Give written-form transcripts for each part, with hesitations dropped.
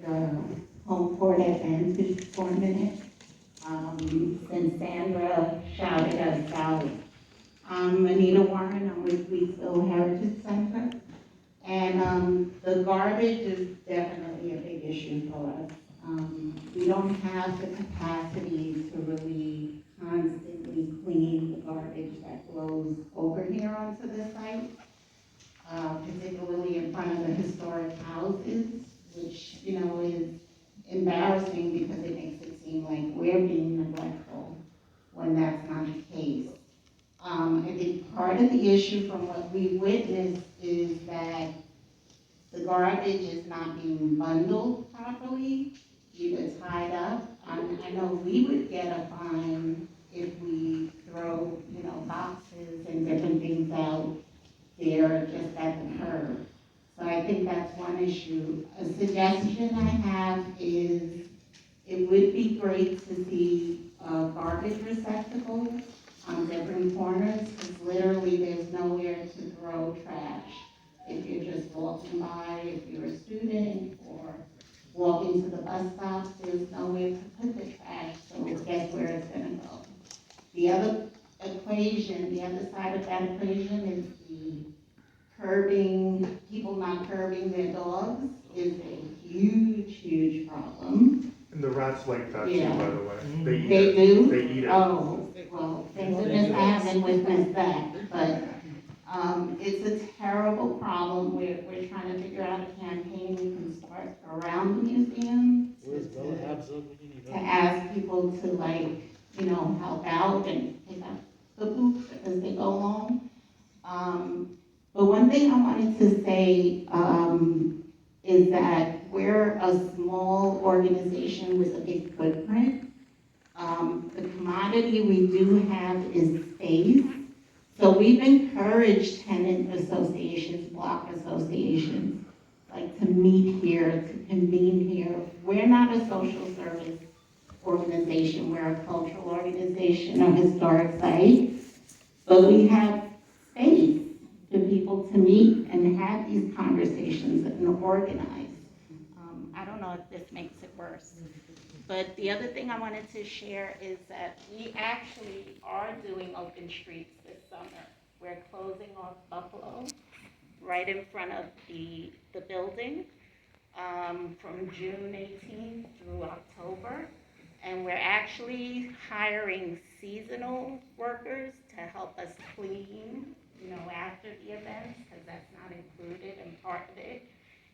the home court advantage for a minute. Since Sandra shouted us out. I'm Anita Warren, I'm with Weeksville Heritage Center. And the garbage is definitely a big issue for us. We don't have the capacity to really constantly clean the garbage that flows over here onto the site, particularly in front of the historic houses, which, is embarrassing because it makes it seem like we're being neglectful when that's not the case. I think part of the issue from what we witnessed is that the garbage is not being bundled properly, either tied up. I know we would get a fine if we throw, boxes and different things out there just at the curb. So I think that's one issue. A suggestion I have is it would be great to see garbage receptacles on different corners, because literally there's nowhere to throw trash. If you're just walking by, if you're a student, or walking to the bus stop, there's nowhere to put the trash, so guess where it's gonna go? The other the other side of that equation is the curbing, people not curbing their dogs is a huge, huge problem. And the rats like that too, Yeah. by the way. They eat They it. do? They eat it. Oh, well, thank goodness I haven't witnessed that, but, it's a terrible problem. We're trying to figure out a campaign we can start around the museum to ask people to help out and pick up the poop as they go along. But one thing I wanted to say, is that we're a small organization with a big footprint. The commodity we do have is space. So we've encouraged tenant associations, block associations, like to meet here, to convene here. We're not a social service organization, we're a cultural organization, a historic site, but we have space for people to meet and have these conversations and organize. I don't know if this makes it worse. But the other thing I wanted to share is that we actually are doing open streets this summer. We're closing off Buffalo right in front of the building, from June 18th through October. And we're actually hiring seasonal workers to help us clean, after the events, because that's not included in part of it.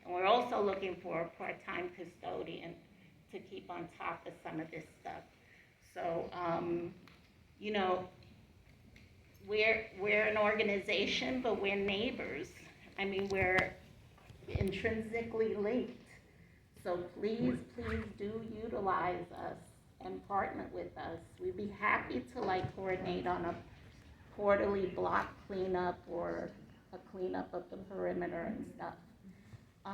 And we're also looking for a part-time custodian to keep on top of some of this stuff. So, you know, we're an organization, but we're neighbors. I mean, we're intrinsically linked. So please do utilize us and partner with us. We'd be happy to coordinate on a quarterly block cleanup or a cleanup of the perimeter and stuff. I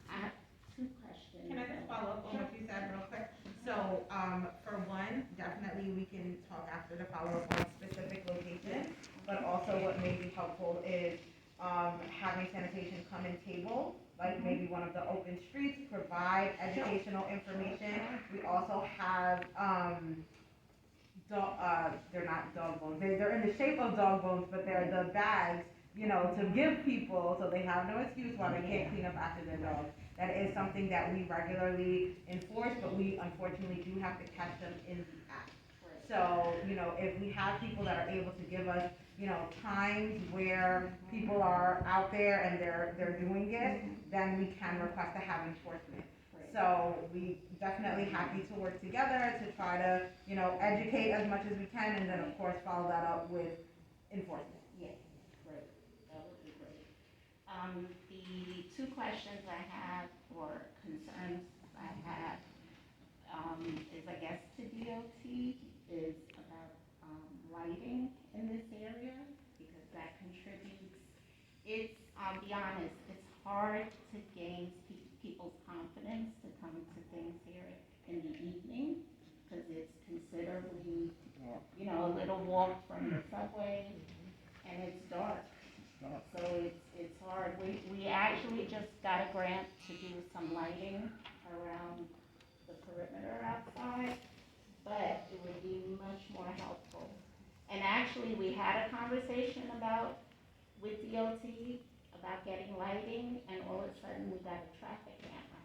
have two questions. Can I just follow up on what you said real quick? So, for one, definitely we can talk after the follow-up on specific locations, but also what may be helpful is, having sanitation come and table, like maybe one of the open streets, provide educational information. We also have, they're not dog bones, they're in the shape of dog bones, but they're the bags, to give people, so they have no excuse why they can't clean up after their dog. That is something that we regularly enforce, but we unfortunately do have to catch them in the act. So, if we have people that are able to give us, times where people are out there and they're doing it, then we can request to have enforcement. So we definitely happy to work together to try to, educate as much as we can, and then of course follow that up with enforcement. Yes, great, that would be great. The two questions I have, or concerns I have, is I guess to DOT, is about, lighting in this area, because that contributes. I'll be honest, it's hard to gain people's confidence to come to things here in the evening, because it's considerably, a little walk from the subway, and it's dark. So it's hard. We actually just got a grant to do some lighting around actually, we had a conversation with DOT about getting lighting, and all of a sudden, we got a traffic camera.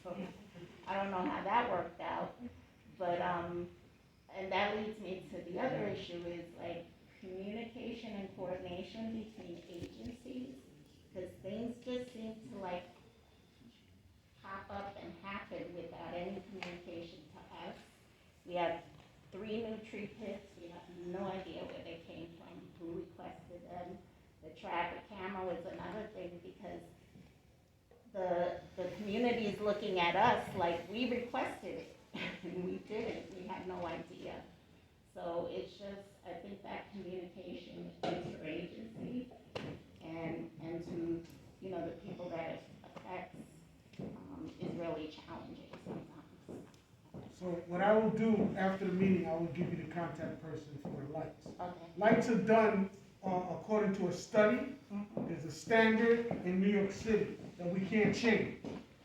So, I don't know how that worked out, but, and that leads me to the other issue is like communication and coordination between agencies, because things just seem to like pop up and happen without any communication to us. We have 3 new tree pits, we have no idea where they came from, who requested them. The traffic camera was another thing, because the community is looking at us like we requested it, and we didn't, we had no idea. So it's just, I think that communication interagency and to, you know, the people that it affects, is really challenging sometimes. So what I will do after the meeting, I will give you the contact person for the lights. Okay. Lights are done according to a study. There's a standard in New York City that we can't change.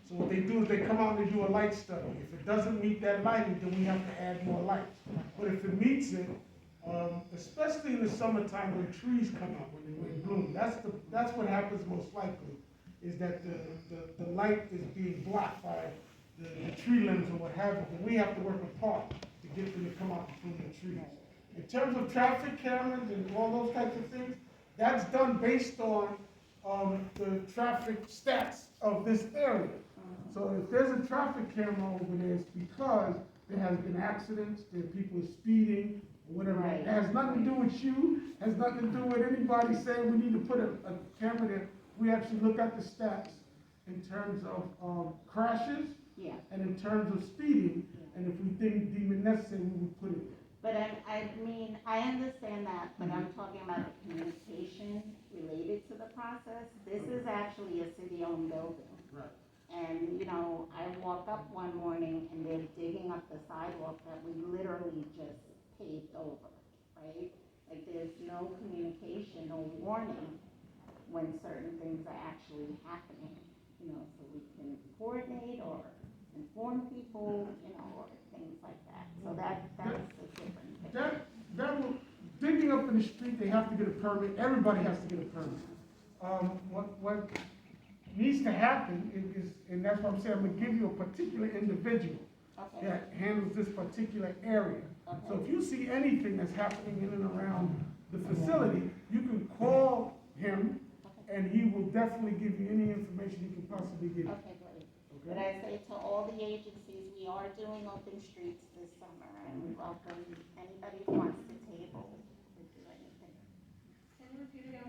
So what they do is they come out and they do a light study. If it doesn't meet that lighting, then we have to add more lights. But if it meets it, especially in the summertime when trees come out, when they bloom, that's what happens most likely, is that the light is being blocked by the tree limbs or what have you. And we have to work apart to get them to come out from the trees. In terms of traffic cameras and all those types of things, that's done based on the traffic stats of this area. So if there's a traffic camera over there, it's because there has been accidents, there are people speeding, or whatever. Right. It has nothing to do with you, has nothing to do with anybody saying we need to put a camera there. We actually look at the stats in terms of crashes Yeah. and in terms of speeding, and if we deem it necessary, we will put it there. But I mean, I understand that, but I'm talking about the communication related to the process. This is actually a city-owned building. Right. And, you know, I walk up one morning and they're digging up the sidewalk that we literally just paved over, right? Like, there's no communication, no warning when certain things are actually happening, you know, so we can coordinate or inform people, you know, or things like that. So that's a different thing. That will, digging up in the street, they have to get a permit, everybody has to get a permit. What needs to happen is, and that's what I'm saying, I'm gonna give you a particular individual Okay, that handles this particular area. So okay, if you see anything that's happening in and around the facility, you can call him, and he will definitely give you any information he can possibly give you. okay, great. But I say to all the agencies, we are doing open streets this summer, and we welcome anybody who wants to table to do anything. Can you repeat again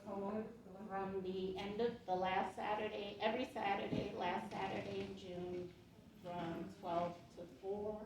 how long it's going? From the end of the last Saturday, every Saturday, last Saturday in June, from 12 to 4,